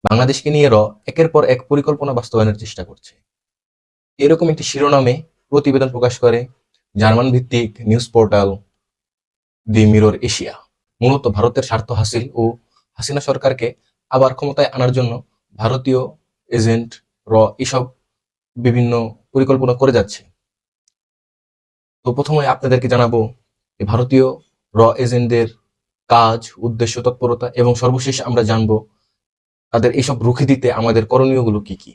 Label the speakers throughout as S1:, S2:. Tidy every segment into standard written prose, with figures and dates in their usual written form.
S1: বাংলাদেশকে নিয়ে একের পর এক পরিকল্পনা বাস্তবায়নের চেষ্টা করছে। এরকম একটি শিরোনামে প্রতিবেদন প্রকাশ করে জার্মান ভিত্তিক নিউজ পোর্টাল দি মিরর এশিয়া। মূলত ভারতের স্বার্থ হাসিল ও হাসিনা সরকারকে আবার ক্ষমতায় আনার জন্য ভারতীয় এজেন্ট এসব বিভিন্ন পরিকল্পনা করে যাচ্ছে। তো প্রথমে আপনাদেরকে জানাবো ভারতীয় এজেন্টদের কাজ, উদ্দেশ্য, তৎপরতা এবং সর্বশেষ আমরা জানবো তাদের এইসব রুখে দিতে আমাদের করণীয়গুলো কি কি।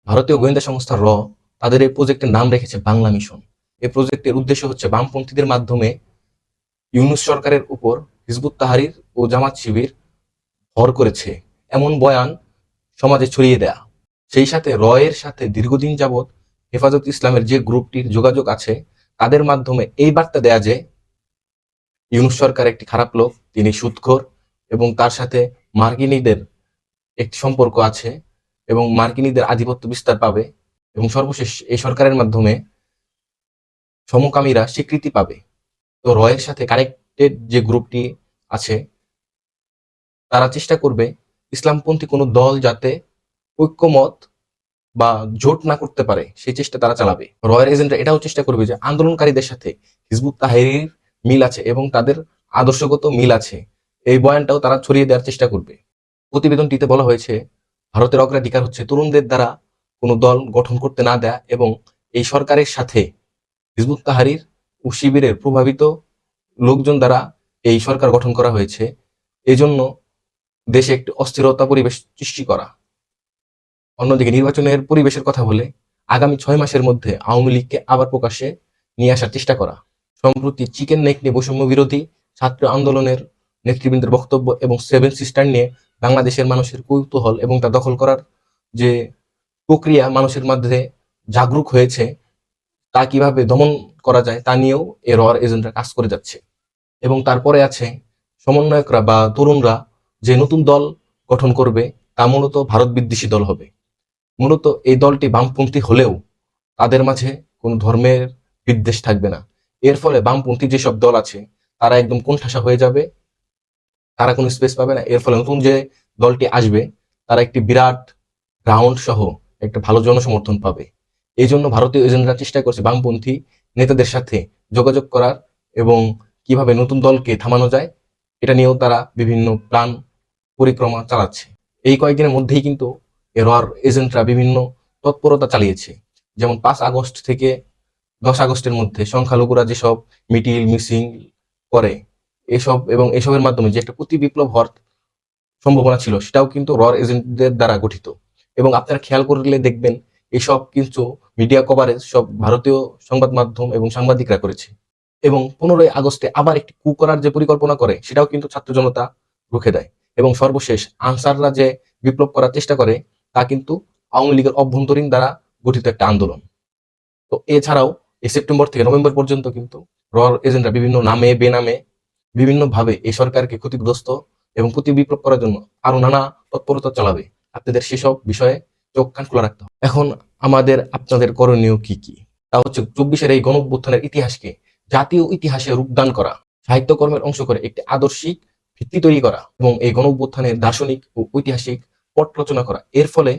S1: ভারতীয় গোয়েন্দা সংস্থা তাদের এই প্রজেক্টের নাম রেখেছে বাংলা মিশন। এই প্রজেক্টের উদ্দেশ্য হচ্ছে বামপন্থীদের মাধ্যমে ইউনূস সরকারের উপর হিজবুত তাহরির ও জামাত শিবির ভর করেছে এমন বয়ান সমাজে ছড়িয়ে দেয়া। সেই সাথে এর সাথে দীর্ঘদিন যাবৎ হেফাজত ইসলামের যে গ্রুপটির যোগাযোগ আছে তাদের মাধ্যমে এই বার্তা দেয়া যে ইউনূস সরকার একটি খারাপ লোক, তিনি সুদখোর এবং তার সাথে মার্কিনীদের একটি সম্পর্ক আছে এবং মার্কিনীদের আধিপত্য বিস্তার পাবে এবং সর্বশেষ এই সরকারের মাধ্যমে সমকামীরা স্বীকৃতি পাবে। তো এর সাথে কানেক্টেড যে গ্রুপটি আছে তারা চেষ্টা করবে ইসলামপন্থী কোনো দল যাতে ঐক্যমত বা জোট না করতে পারে সেই চেষ্টা তারা চালাবে। এর এজেন্টরা এটাও চেষ্টা করবে যে আন্দোলনকারীদের সাথে হিজবুত তাহরির মিল আছে এবং তাদের আদর্শগত মিল আছে, এই বয়ানটাও তারা ছড়িয়ে দেওয়ার চেষ্টা করবে। প্রতিবেদনটিতে বলা হয়েছে ভারতের অগ্রাধিকার হচ্ছে তরুণদের দ্বারা কোনো দল গঠন করতে না দেয়া এবং এই সরকারের সাথে হিজবুত তাহরির ও শিবিরের প্রভাবিত লোকজন দ্বারা এই সরকার গঠন করা হয়েছে, এজন্য দেশে একটি অস্থিরতা পরিবেশ সৃষ্টি করা। অন্যদিকে নির্বাচনের পরিবেশের কথা বলে আগামী 6 মাসের মধ্যে আওয়ামী লীগকে আবার প্রকাশ্যে নিয়ে আসার চেষ্টা করা। সম্প্রতি চিকেন নেক নিয়ে বৈষম্য বিরোধী ছাত্র আন্দোলনের নেতৃবৃন্দের বক্তব্য এবং 7 সিস্টার নিয়ে বাংলাদেশের মানুষের কৌতূহল এবং তা দখল করার যে প্রক্রিয়া মানুষের মধ্যে জাগরুক হয়েছে তা কিভাবে দমন করা যায় তা নিয়েও এর এজেন্টরা কাজ করে যাচ্ছে। এবং তারপরে আছে সমন্বয়করা বা তরুণরা যে নতুন দল গঠন করবে তা মূলত ভারত বিদ্বেষী দল হবে। মূলত এই দলটি বামপন্থী হলেও তাদের মাঝে কোনো ধর্মের বিদ্বেষ থাকবে না। এর ফলে বামপন্থী যেসব দল আছে তারা একদম কোণঠাসা হয়ে যাবে, তারা কোনো স্পেস পাবে না। এর ফলে নতুন যে দলটি আসবে তারা একটি বিরাট গ্রাউন্ড সহ একটা ভালো জনসমর্থন পাবে। এই জন্য ভারতীয় এজেন্টরা চেষ্টা করছে বামপন্থী নেতাদের সাথে যোগাযোগ করার এবং কিভাবে নতুন দলকে থামানো যায় এটা নিয়েও তারা বিভিন্ন প্ল্যান পরিক্রমা চালাচ্ছে। এই কয়েকদিনের মধ্যেই কিন্তু এজেন্টরা বিভিন্ন তৎপরতা চালিয়েছে। যেমন 5 আগস্ট থেকে 10 আগস্টের মধ্যে সংখ্যালঘুরা যেসব মিসিং করে এসবের মাধ্যমে যে একটা প্রতি বিপ্লব হওয়ার সম্ভাবনা ছিল সেটাও কিন্তু এজেন্টদের দ্বারা গঠিত। এবং আপনারা খেয়াল করলে দেখবেন এসব কিন্তু মিডিয়া কভারেজ সব ভারতীয় সংবাদ মাধ্যম এবং সাংবাদিকরা করেছে। এবং 15ই আগস্টে আবার একটি কু করার যে পরিকল্পনা করে সেটাও কিন্তু ছাত্র জনতা রুখে দেয়। এবং সর্বশেষ আনসাররা যে বিপ্লব করার চেষ্টা করে তা কিন্তু আওয়ামী লীগের অভ্যন্তরীণ দ্বারা গঠিত একটা আন্দোলন। তো এছাড়াও এই সেপ্টেম্বর থেকে নভেম্বর পর্যন্ত কিন্তু এজেন্টরা বিভিন্ন নামে বেনামে বিভিন্ন ভাবে এই সরকারকে ক্ষতিগ্রস্ত এবং প্রতি বিপ্লব করার জন্য আরো নানা তৎপরতা চালাবে। আপনাদের সেসব বিষয়ে চোখ কান খোলা রাখতে হবে। এখন আমাদের আপনাদের করণীয় কি কি, তা হচ্ছে 24-এর এই গণঅভ্যুত্থানের ইতিহাসকে জাতীয় ইতিহাসে রূপদান করা, সাহিত্যকর্মের অংশ করে একটি আদর্শিক ভিত্তি তৈরি করা এবং এই গণঅভ্যুত্থানের দার্শনিক ও ঐতিহাসিক পট রচনা করা। এর ফলে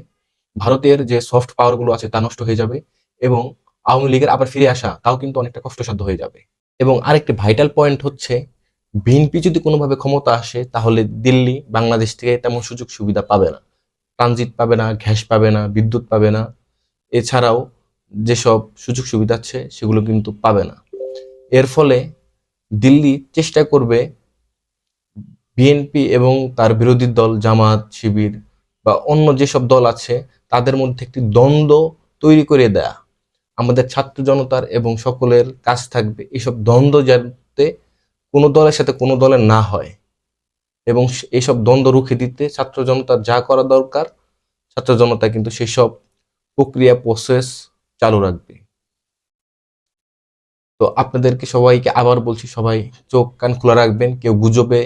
S1: ভারতের যে সফট পাওয়ার গুলো আছে তা নষ্ট হয়ে যাবে এবং আওয়ামী লীগের আবার ফিরে আসা তাও কিন্তু অনেকটা কষ্টসাধ্য হয়ে যাবে। এবং আরেকটি ভাইটাল পয়েন্ট হচ্ছে বিএনপি যদি কোনোভাবে ক্ষমতা আসে তাহলে দিল্লি বাংলাদেশ থেকে তেমন সুযোগ সুবিধা পাবে না, ট্রানজিট পাবে না, গ্যাস পাবে না, বিদ্যুৎ পাবে না, এছাড়াও যেসব সুযোগ সুবিধা আছে সেগুলো কিন্তু পাবে না। এর ফলে দিল্লি চেষ্টা করবে বিএনপি এবং তার বিরোধী দল জামাত শিবির বা অন্য যেসব দল আছে তাদের মধ্যে একটি দ্বন্দ্ব তৈরি করে দেয়া। আমাদের ছাত্র জনতার এবং সকলের কাজ থাকবে এসব দ্বন্দ্ব যাতে কোনো দলের সাথে কোনো দলের না হয় এবং এইসব দ্বন্দ্ব রুখে দিতে ছাত্র জনতার যা করা দরকার ছাত্র জনতা কিন্তু সেসব প্রক্রিয়া প্রসেস চালু রাখবে। তো আপনাদেরকে সবাইকে আবার বলছি, সবাই চোখ কান খোলা রাখবেন, কেউ গুজবে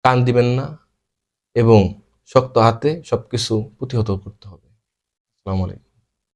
S1: কান দিবেন না এবং শক্ত হাতে সবকিছু প্রতিহত করতে হবে। আসসালামু আলাইকুম।